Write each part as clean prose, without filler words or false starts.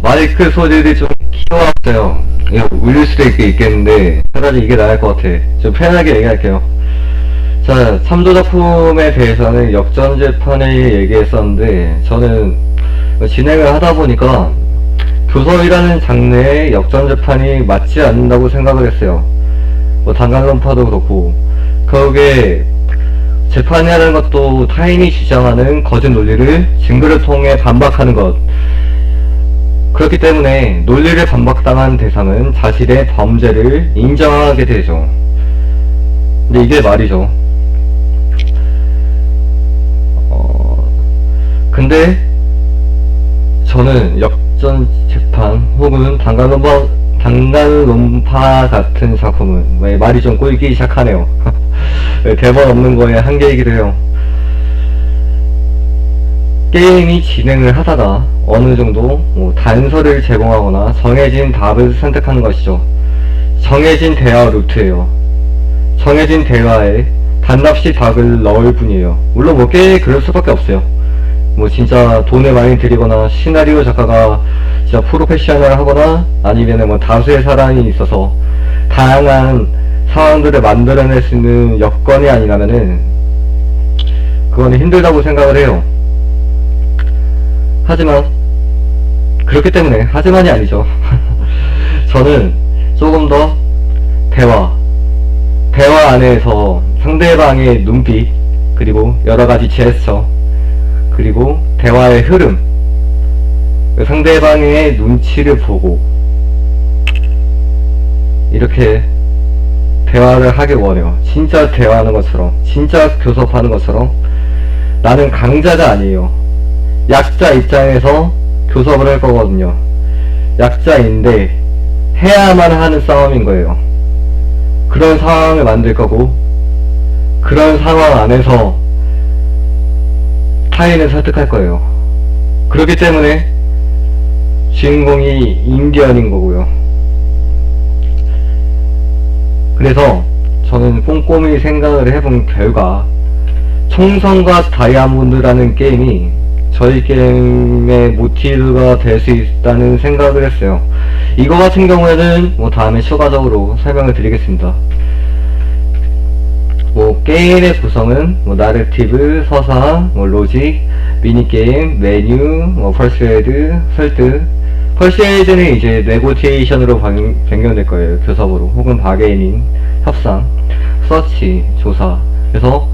마이크 소리를 좀 키워왔어요. 이거 울릴 수도 있겠는데 차라리 이게 나을 것 같아. 좀 편하게 얘기할게요. 자, 3조 작품에 대해서는 역전재판에 얘기했었는데 저는 진행을 하다 보니까 교섭이라는 장르의 역전재판이 맞지 않는다고 생각을 했어요. 뭐 단간론파도 그렇고 거기에 재판이라는 것도 타인이 주장하는 거짓 논리를 증거를 통해 반박하는 것. 그렇기 때문에 논리를 반박당한 대상은 자신의 범죄를 인정하게 되죠. 근데 이게 말이죠. 근데 저는 역전 재판 혹은 단간론파 같은 작품은 왜 말이 좀 꼬이기 시작하네요. 대본 없는 거에 한계이기도 해요. 게임이 진행을 하다가 어느 정도 단서를 제공하거나 정해진 답을 선택하는 것이죠. 정해진 대화 루트예요. 정해진 대화에 단답시 답을 넣을 뿐이에요. 물론 뭐 꽤 그럴 수밖에 없어요. 뭐 진짜 돈을 많이 들이거나 시나리오 작가가 진짜 프로페셔널 하거나 아니면은 뭐 다수의 사람이 있어서 다양한 상황들을 만들어낼 수 있는 여건이 아니라면은 그거는 힘들다고 생각을 해요. 하지만 그렇기 때문에 하지만이 아니죠. 저는 조금 더 대화 안에서 상대방의 눈빛 그리고 여러가지 제스처 그리고 대화의 흐름 상대방의 눈치를 보고 이렇게 대화를 하길 원해요. 진짜 대화하는 것처럼 진짜 교섭하는 것처럼. 나는 강자가 아니에요. 약자 입장에서 교섭을 할 거거든요. 약자인데 해야만 하는 싸움인 거예요. 그런 상황을 만들 거고 그런 상황 안에서 타인을 설득할 거예요. 그렇기 때문에 주인공이 인디언인 거고요. 그래서 저는 꼼꼼히 생각을 해본 결과 총성과 다이아몬드라는 게임이 저희 게임의 모티브가 될 수 있다는 생각을 했어요. 이거 같은 경우에는 뭐 다음에 추가적으로 설명을 드리겠습니다. 뭐 게임의 구성은 뭐 나래티브, 서사, 뭐 로직, 미니게임, 메뉴, 뭐 퍼스웨이드, 설득. 퍼스웨이드는 이제 네고티에이션으로 변경될 거예요. 교섭으로 혹은 바게이닝, 협상, 서치, 조사. 그래서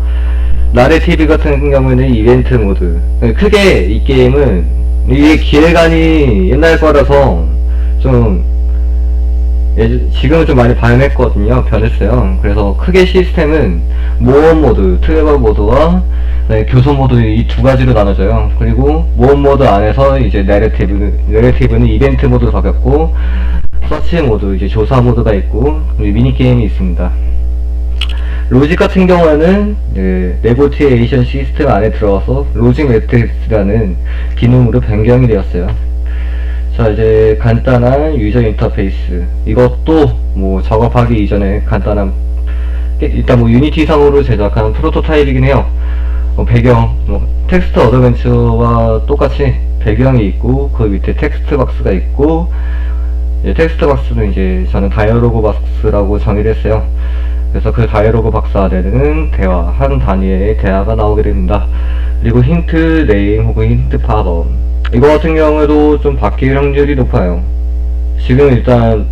나래티브 같은 경우에는 이벤트 모드. 크게 이 게임은 이게 기획안이 옛날 거라서 좀 지금은 좀 많이 변했어요. 그래서 크게 시스템은 모험 모드, 트래블 모드와 교섭 모드 이 두 가지로 나눠져요. 그리고 모험 모드 안에서 이제 내러티브는 이벤트 모드로 바뀌었고 서치 모드, 이제 조사 모드가 있고 미니게임이 있습니다. 로직 같은 경우에는 네고티에이션 시스템 안에 들어가서 로직 매트릭스라는 기능으로 변경이 되었어요. 자, 이제 간단한 유저 인터페이스. 이것도 뭐 작업하기 이전에 간단한 일단 뭐 유니티 상으로 제작한 프로토타입이긴 해요. 배경, 텍스트 어드벤처와 똑같이 배경이 있고 그 밑에 텍스트 박스가 있고 텍스트 박스는 이제 저는 다이얼로그 박스라고 정의를 했어요. 그래서 그 다이얼로그 박스 안에는 대화, 한 단위의 대화가 나오게 됩니다. 그리고 힌트 네임 혹은 힌트 팝업. 이거 같은 경우에도 좀 바뀔 확률이 높아요. 지금 일단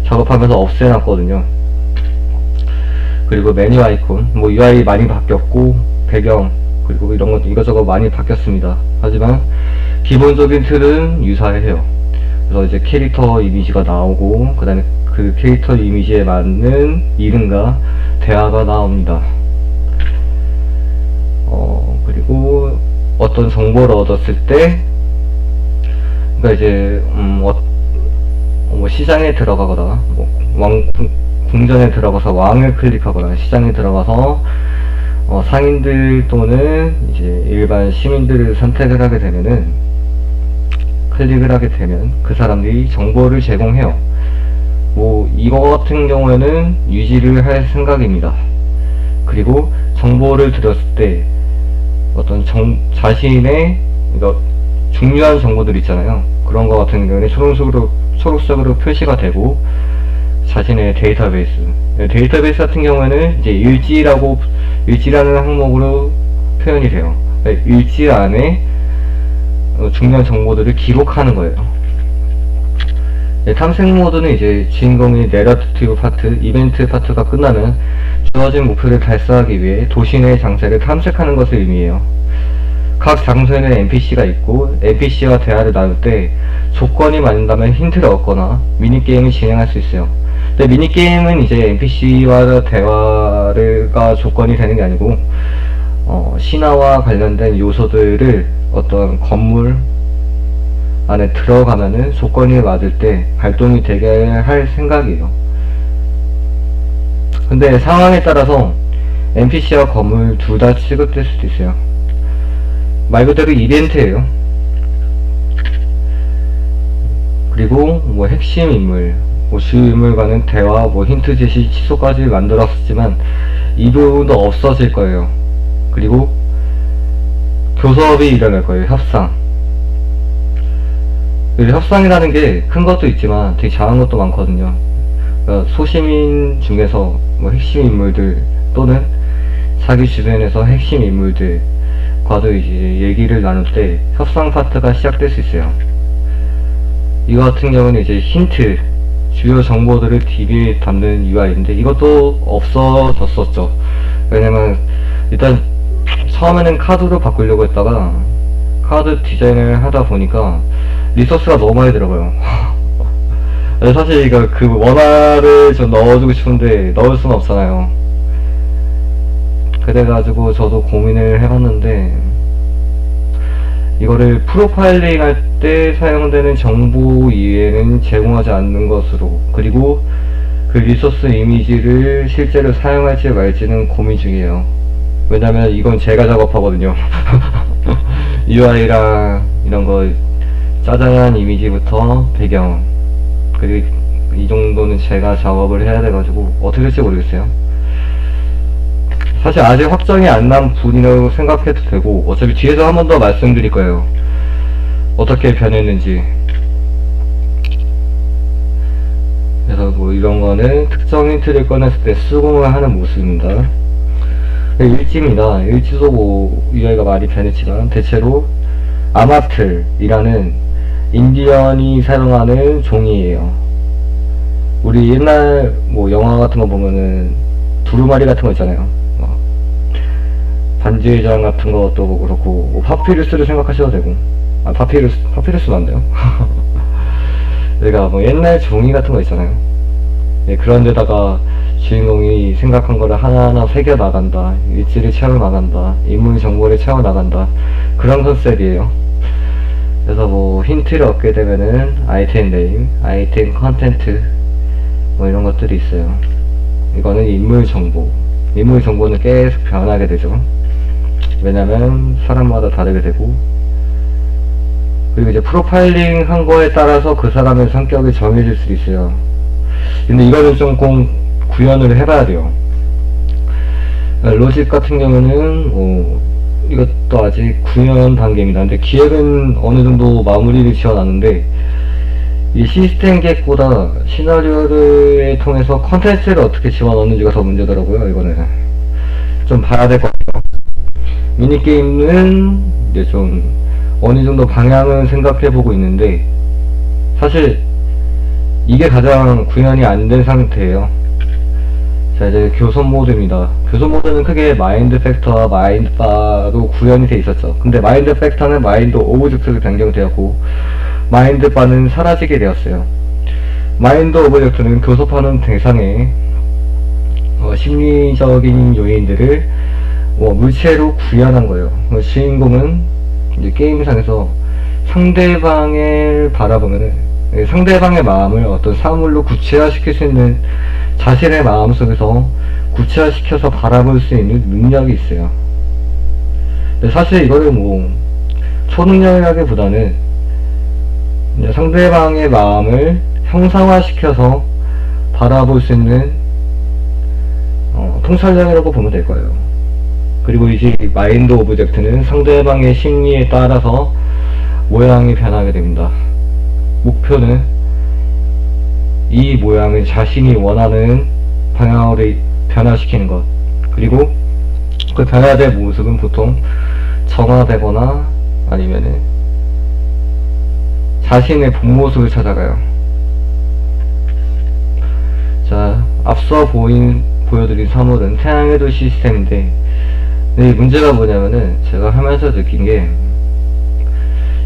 작업하면서 없애놨거든요. 그리고 메뉴 아이콘, 뭐 UI 많이 바뀌었고 배경 그리고 이런 것 이것저것 많이 바뀌었습니다. 하지만 기본적인 틀은 유사해요. 그래서 이제 캐릭터 이미지가 나오고 그 다음에 그 캐릭터 이미지에 맞는 이름과 대화가 나옵니다. 그리고 어떤 정보를 얻었을 때 그러니까 이제 뭐 시장에 들어가거나 뭐 궁전에 들어가서 왕을 클릭하거나 시장에 들어가서 상인들 또는 이제 일반 시민들을 선택을 하게 되면은 클릭을 하게 되면 그 사람들이 정보를 제공해요. 뭐 이거 같은 경우에는 유지를 할 생각입니다. 그리고 정보를 들었을 때 어떤 자신의 중요한 정보들 있잖아요. 그런 거 같은 경우는 초록색으로 표시가 되고, 자신의 데이터베이스. 데이터베이스 같은 경우에는 이제 일지라는 항목으로 표현이 돼요. 일지 안에 중요한 정보들을 기록하는 거예요. 탐색 모드는 이제 주인공이 내러티브 파트, 이벤트 파트가 끝나면 주어진 목표를 달성하기 위해 도시 내 장소를 탐색하는 것을 의미해요. 각 장소에는 NPC가 있고 NPC와 대화를 나눌 때 조건이 맞는다면 힌트를 얻거나 미니게임을 진행할 수 있어요. 근데 미니게임은 이제 NPC와 대화가 조건이 되는 게 아니고 신화와 관련된 요소들을 어떤 건물 안에 들어가면은 조건이 맞을 때 발동이 되게 할 생각이에요. 근데 상황에 따라서 NPC와 건물 둘 다 취급될 수도 있어요. 말 그대로 이벤트예요. 그리고 뭐 핵심 인물, 뭐 주요 인물과는 대화, 뭐 힌트 제시, 취소까지 만들었지만 이 부분도 없어질 거예요. 그리고 교섭이 일어날 거예요. 협상. 협상이라는 게 큰 것도 있지만 되게 작은 것도 많거든요. 그러니까 소시민 중에서 뭐 핵심 인물들 또는 자기 주변에서 핵심 인물들과도 이제 얘기를 나눌 때 협상 파트가 시작될 수 있어요. 이거 같은 경우는 이제 힌트, 주요 정보들을 DB에 담는 UI인데 이것도 없어졌었죠. 왜냐면 일단 처음에는 카드로 바꾸려고 했다가 카드 디자인을 하다 보니까 리소스가 너무 많이 들어가요. 사실 이거 그 원화를 좀 넣어주고 싶은데 넣을 수는 없잖아요. 그래가지고 저도 고민을 해봤는데 이거를 프로파일링 할 때 사용되는 정보 이외에는 제공하지 않는 것으로, 그리고 그 리소스 이미지를 실제로 사용할지 말지는 고민 중이에요. 왜냐면 이건 제가 작업하거든요. UI랑 이런 거 짜잘한 이미지부터 배경, 그리고 이 정도는 제가 작업을 해야 돼가지고 어떻게 될지 모르겠어요. 사실 아직 확정이 안 난 부분이라고 생각해도 되고 어차피 뒤에서 한 번 더 말씀드릴 거예요. 어떻게 변했는지. 그래서 뭐 이런 거는 특정 힌트를 꺼냈을 때 수긍을 하는 모습입니다. 일지입니다. 일지도 뭐 UI가 많이 변했지만 대체로 아마틀이라는 인디언이 사용하는 종이에요. 우리 옛날 뭐 영화 같은 거 보면은 두루마리 같은 거 있잖아요. 반지의장 같은 것도 그렇고 뭐 파피루스를 생각하셔도 되고, 파피루스는 안 돼요. 그러니까 뭐 옛날 종이 같은 거 있잖아요. 네, 그런 데다가 주인공이 생각한 거를 하나하나 새겨 나간다, 일지를 채워 나간다, 인물 정보를 채워 나간다, 그런 컨셉이에요. 그래서 뭐 힌트를 얻게 되면은 아이템 네임, 아이템 컨텐트 뭐 이런 것들이 있어요. 이거는 인물 정보는 계속 변하게 되죠. 왜냐면 사람마다 다르게 되고, 그리고 이제 프로파일링 한 거에 따라서 그 사람의 성격이 정해질 수 있어요. 근데 이거는 좀 꼭 구현을 해봐야 돼요. 로직 같은 경우는 이것도 아직 구현 단계입니다. 근데 기획은 어느 정도 마무리를 지어놨는데 이 시스템 계획보다 시나리오를 통해서 컨텐츠를 어떻게 집어넣는지가 더 문제더라고요. 이거는 좀 봐야 될 것 같아요. 미니게임은 이제 좀 어느 정도 방향은 생각해보고 있는데 사실 이게 가장 구현이 안 된 상태예요. 자, 이제 교섭 모드입니다. 교섭 모드는 크게 마인드 팩터와 마인드 바로 구현이 돼 있었죠. 근데 마인드 팩터는 마인드 오브젝트로 변경되었고 마인드 바는 사라지게 되었어요. 마인드 오브젝트는 교섭하는 대상의 심리적인 요인들을 물체로 구현한 거예요. 주인공은 이제 게임상에서 상대방을 바라보면은 상대방의 마음을 어떤 사물로 구체화시킬 수 있는, 자신의 마음 속에서 구체화시켜서 바라볼 수 있는 능력이 있어요. 근데 사실 이거를 뭐 초능력이라기보다는 이제 상대방의 마음을 형상화시켜서 바라볼 수 있는 통찰력이라고 보면 될 거예요. 그리고 이제 마인드 오브젝트는 상대방의 심리에 따라서 모양이 변하게 됩니다. 목표는 이 모양을 자신이 원하는 방향으로 변화시키는 것. 그리고 그 변화된 모습은 보통 정화되거나 아니면은 자신의 본 모습을 찾아가요. 자, 앞서 보여드린 사물은 태양의 도 시스템인데, 근데 이 문제가 뭐냐면은 제가 하면서 느낀 게,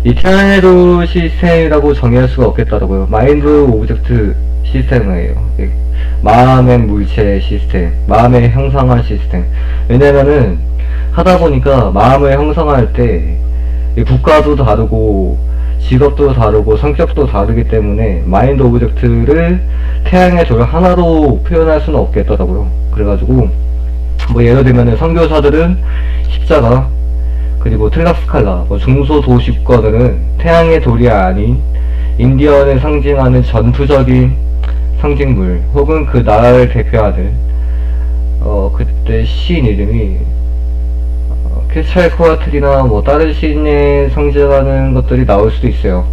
이 태양의 도 시스템이라고 정의할 수가 없겠더라고요. 마인드 오브젝트 시스템이에요. 마음의 물체 시스템, 마음의 형상화 시스템. 왜냐면은 하다 보니까 마음을 형성할 때 국가도 다르고 직업도 다르고 성격도 다르기 때문에 마인드 오브젝트를 태양의 도를 하나로 표현할 수는 없겠더라고요. 그래가지고 뭐 예를 들면은 선교사들은 십자가, 그리고 틀락스칼라, 뭐 중소도시권들은 태양의 돌이 아닌 인디언을 상징하는 전투적인 상징물, 혹은 그 나라를 대표하는 그때 시인 이름이 퀘찰코아틀이나 뭐 다른 시인에 상징하는 것들이 나올 수도 있어요.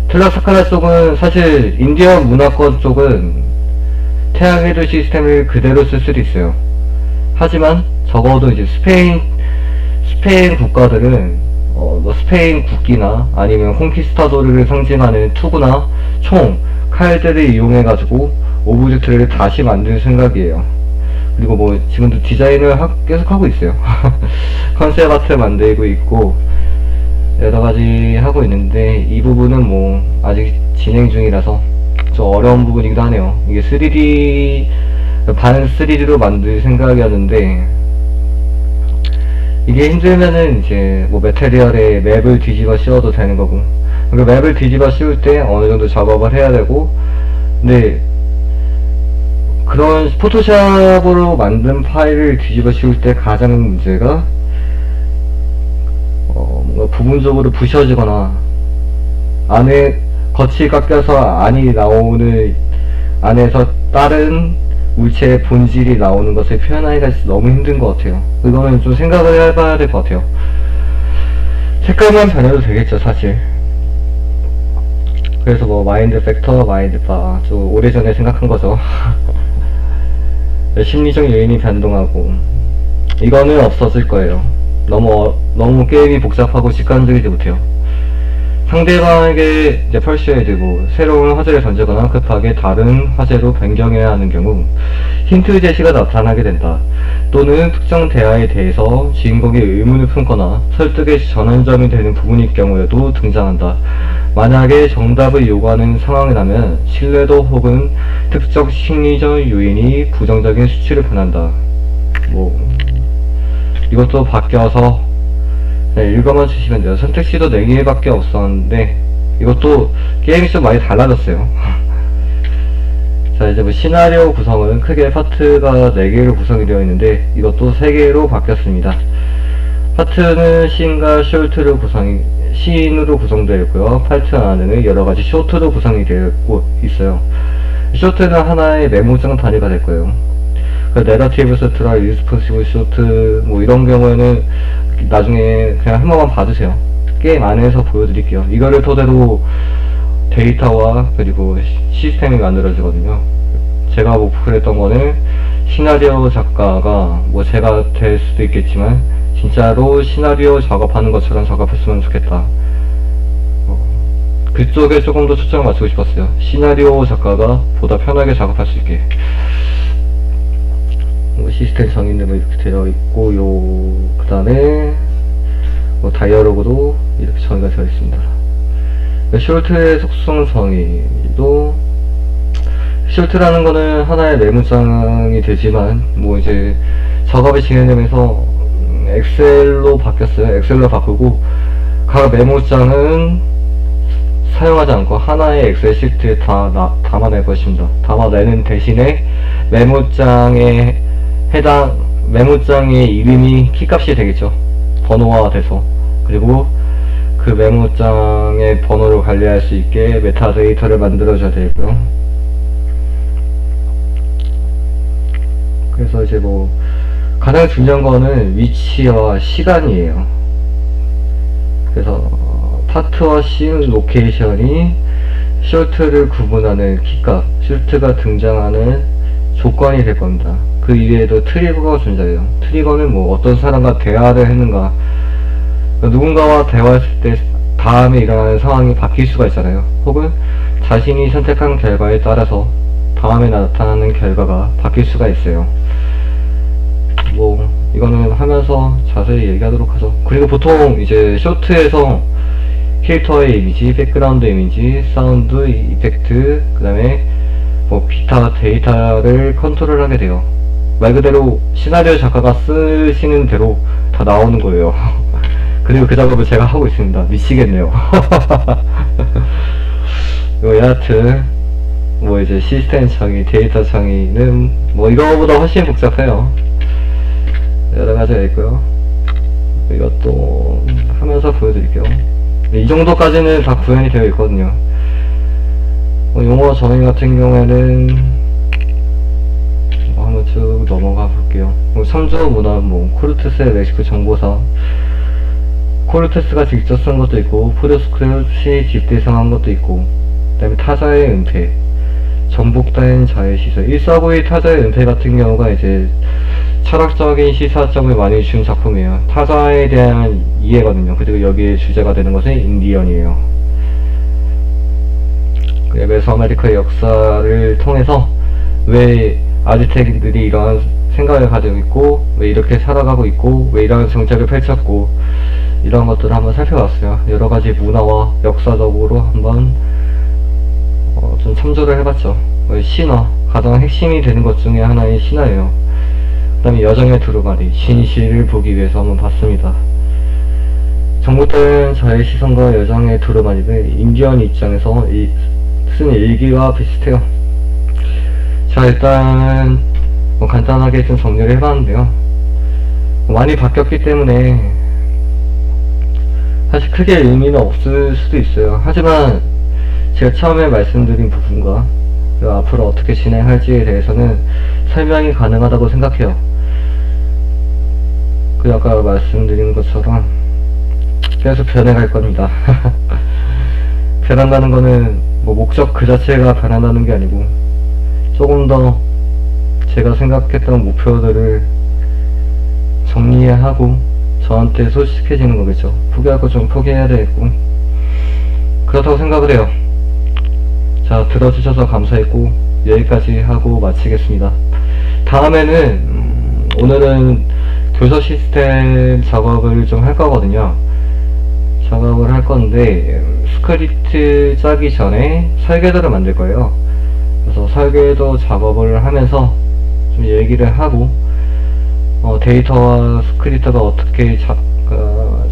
틀라스카라 쪽은 사실 인디언 문화권 쪽은 태양의 도 시스템을 그대로 쓸 수도 있어요. 하지만 적어도 이제 스페인 국가들은 뭐 스페인 국기나 아니면 콩키스타도르를 상징하는 투구나 총, 칼들을 이용해가지고 오브젝트를 다시 만들 생각이에요. 그리고 뭐 지금도 디자인을 계속 하고 있어요. 컨셉 아트 만들고 있고 여러가지 하고 있는데, 이 부분은 뭐 아직 진행 중이라서 좀 어려운 부분이기도 하네요. 이게 3D 반 3D로 만들 생각이었는데, 이게 힘들면은 이제 뭐 메테리얼에 맵을 뒤집어 씌워도 되는 거고, 그러니까 맵을 뒤집어 씌울 때 어느 정도 작업을 해야 되고, 근데 그런 포토샵으로 만든 파일을 뒤집어 씌울 때 가장 문제가 뭔가 부분적으로 부셔지거나 안에 겉이 깎여서 안이 나오는, 안에서 다른 물체의 본질이 나오는 것을 표현하기가 너무 힘든 것 같아요. 이거는 좀 생각을 해봐야 될 것 같아요. 색깔만 변해도 되겠죠, 사실. 그래서 뭐 마인드 팩터, 마인드 바 좀 오래전에 생각한 거죠. 심리적 요인이 변동하고, 이거는 없어질 거예요. 너무 게임이 복잡하고 직관적이지 못해요. 상대방에게 이제 펄셔야 되고, 새로운 화제를 던지거나 급하게 다른 화제로 변경해야 하는 경우 힌트 제시가 나타나게 된다. 또는 특정 대화에 대해서 주인공이 의문을 품거나 설득의 전환점이 되는 부분일 경우에도 등장한다. 만약에 정답을 요구하는 상황이라면 신뢰도 혹은 특정 심리적 요인이 부정적인 수치를 변한다. 뭐 이것도 바뀌어서 읽어만 주시면 돼요. 선택지도 4개밖에 없었는데 이것도 게임이 좀 많이 달라졌어요. 자, 이제 뭐 시나리오 구성은 크게 파트가 4개로 구성이 되어 있는데 이것도 3개로 바뀌었습니다. 파트는 씬과 시인으로 구성되어 있고요. 파트 안에는 여러가지 쇼트로 구성이 되어 있어요. 쇼트는 하나의 메모장 단위가 될 거예요. 그 네러티브 쇼트라 리스폰시브 쇼트 뭐 이런 경우에는 나중에 그냥 한 번만 봐주세요. 게임 안에서 보여드릴게요. 이거를 토대로 데이터와 그리고 시스템이 만들어지거든요. 제가 목표했던 거는 시나리오 작가가 뭐 제가 될 수도 있겠지만 진짜로 시나리오 작업하는 것처럼 작업했으면 좋겠다. 그쪽에 조금 더 초점을 맞추고 싶었어요. 시나리오 작가가 보다 편하게 작업할 수 있게. 시스템 정의는 뭐 이렇게 되어 있고요. 그 다음에 뭐 다이어로그도 이렇게 정의가 되어 있습니다. 쇼트의 속성 정의도, 쇼트라는 거는 하나의 메모장이 되지만 뭐 이제 작업이 진행되면서 엑셀로 바뀌었어요. 엑셀로 바꾸고 각 메모장은 사용하지 않고 하나의 엑셀 시트에 다 담아낼 것입니다. 담아내는 대신에 메모장의 이름이 키값이 되겠죠. 번호화 돼서. 그리고 그 메모장의 번호를 관리할 수 있게 메타데이터를 만들어줘야 되고요. 그래서 이제 뭐 가장 중요한 거는 위치와 시간이에요. 그래서 스타트와 씬 로케이션이 숄트를 구분하는 키값, 숄트가 등장하는 조건이 될 겁니다. 그 이외에도 트리거가 존재해요. 트리거는 뭐 어떤 사람과 대화를 했는가, 누군가와 대화했을 때 다음에 일어나는 상황이 바뀔 수가 있잖아요. 혹은 자신이 선택한 결과에 따라서 다음에 나타나는 결과가 바뀔 수가 있어요. 뭐 이거는 하면서 자세히 얘기하도록 하죠. 그리고 보통 이제 쇼트에서 캐릭터의 이미지, 백그라운드 이미지, 사운드, 이펙트, 그 다음에 뭐 기타 데이터를 컨트롤하게 돼요. 말 그대로 시나리오 작가가 쓰시는 대로 다 나오는 거예요. 그리고 그 작업을 제가 하고 있습니다. 미치겠네요. 여하튼 뭐 이제 시스템 창의, 데이터 창의는 뭐 이거보다 훨씬 복잡해요. 여러 가지가 있고요. 이것도 하면서 보여드릴게요. 이 정도까지는 다 구현이 되어 있거든요. 용어 정의 같은 경우에는 한번 쭉 넘어가 볼게요. 삼조 문화, 코르테스의 멕시코 정보사, 코르테스가 직접 쓴 것도 있고 프로스크루시 집대성한 것도 있고, 그 다음에 타자의 은폐, 정복된 자의 시설. 149의 타자의 은폐 같은 경우가 이제 철학적인 시사점을 많이 준 작품이에요. 타자에 대한 이해거든요. 그리고 여기에 주제가 되는 것은 인디언이에요. 메소아메리카의 역사를 통해서 왜 아즈텍들이 이러한 생각을 가지고 있고, 왜 이렇게 살아가고 있고, 왜 이러한 정책을 펼쳤고, 이런 것들을 한번 살펴봤어요. 여러가지 문화와 역사적으로 한번 좀 참조를 해봤죠. 신화, 가장 핵심이 되는 것 중에 하나인 신화예요. 그 다음에 여정의 두루마리, 진실을 보기 위해서 한번 봤습니다. 정복된 자의 시선과 여정의 두루마리는 인디언 입장에서 쓴 일기와 비슷해요. 자, 일단 간단하게 좀 정리를 해봤는데요. 많이 바뀌었기 때문에 사실 크게 의미는 없을 수도 있어요. 하지만 제가 처음에 말씀드린 부분과 앞으로 어떻게 진행할지에 대해서는 설명이 가능하다고 생각해요. 그 아까 말씀드린 것처럼 계속 변해갈 겁니다. 변한다는 거는 뭐 목적 그 자체가 변한다는 게 아니고, 조금 더 제가 생각했던 목표들을 정리하고 저한테 솔직해지는 거겠죠. 포기할 거 좀 포기해야 되겠고, 그렇다고 생각을 해요. 자, 들어주셔서 감사했고 여기까지 하고 마치겠습니다. 다음에는 오늘은 교서 시스템 작업을 좀 할 거거든요. 작업을 할 건데 스크립트 짜기 전에 설계도를 만들 거예요. 그래서 설계도 작업을 하면서 좀 얘기를 하고, 데이터와 스크립트가 어떻게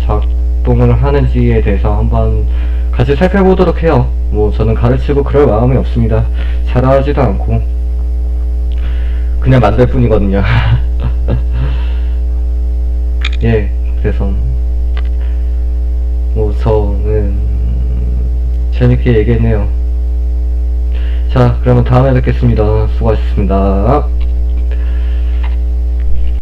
작동을 하는지에 대해서 한번 같이 살펴보도록 해요. 뭐 저는 가르치고 그럴 마음이 없습니다. 잘하지도 않고 그냥 만들 뿐이거든요. 예, 그래서 뭐 저는 재밌게 얘기했네요. 자, 그러면 다음에 뵙겠습니다. 수고하셨습니다.